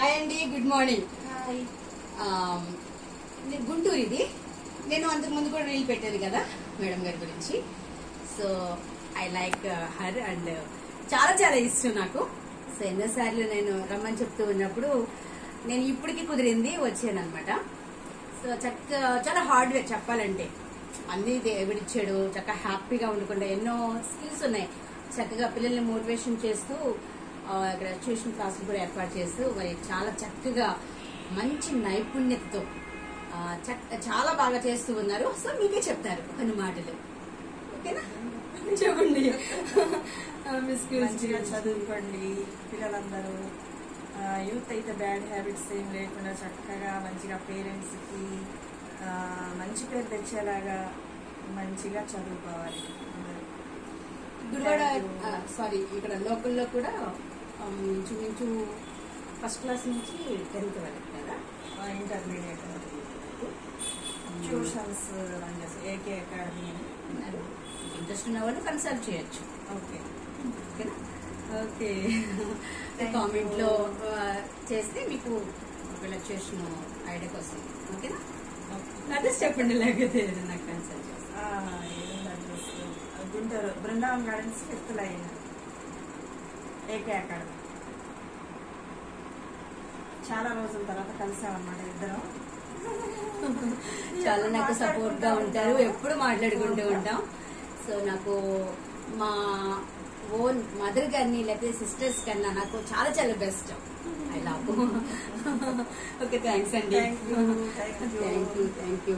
Hi అండి, good morning. Hi. Guntur ఇది. నేను అంతకు ముందు కూడా రీల్ పెట్టాను కదా మేడం గారి గురించి. So I like her and చాలా చాలా ఇష్టం నాకు. సో ఎన్నోసార్లు నేను రమ్మని చెప్తూ ఉన్నప్పుడు నేను ఇప్పటికీ కుదిరింది వచ్చాను అనమాట. సో చక్కగా చాలా హార్డ్ వర్క్ చెప్పాలంటే అన్ని దేవుడిచ్చాడు. చక్కగా హ్యాపీగా ఉండకుండా ఎన్నో స్కిల్స్ ఉన్నాయి. చక్కగా పిల్లల్ని మోటివేషన్ చేస్తూ ఇక్కడ ట్యూషన్ క్లాసులు కూడా ఏర్పాటు చేస్తూ మరి చాలా చక్కగా మంచి నైపుణ్యతతో చాలా బాగా చేస్తూ ఉన్నారు. సో మీకే చెప్తారు కొన్ని మాటలు, ఓకేనా? చెప్పండి. మంచిగా చదువుకోండి పిల్లలందరూ. యూత్ అయితే బ్యాడ్ హ్యాబిట్స్ ఏం లేకుండా చక్కగా మంచిగా పేరెంట్స్ కి మంచి పేరు తెచ్చేలాగా మంచిగా చదువుకోవాలి. గుడివాడ సారీ ఇక్కడ లోకల్లో కూడా ఇంచుమించు ఫస్ట్ క్లాస్ నుంచి 10th వరకు కదా, ఇంటర్మీడియట్ ట్యూషన్స్ రన్ చేసి ఏకే అకాడమీ అని ఉన్నారు. ఇంట్రెస్ట్ ఉన్న వాళ్ళు కన్సల్ట్ చేయొచ్చు. ఓకే ఓకేనా? ఓకే. కామెంట్ లో చేస్తే మీకు ఒకవేళ చేసిన ఐడియా కోసం, ఓకేనా? అడ్రస్ చెప్పండి, లేకపోతే నాకు కన్సల్ట్ చేస్తాను. Address Guntur Brindavan gardens 5th line AK academy. చాలా రోజుల తర్వాత కలిసామన్నమాట ఇద్దరం. చాలా నాకు సపోర్ట్ గా ఉంటారు, ఎప్పుడు మాట్లాడుకుంటూ ఉంటాం. సో నాకు మా ఓన్ మదర్ గారిని లేకపోతే సిస్టర్స్ కన్నా నాకు చాలా చాలా best. I love. Okay, thanks అండి. Thank you. Thank you.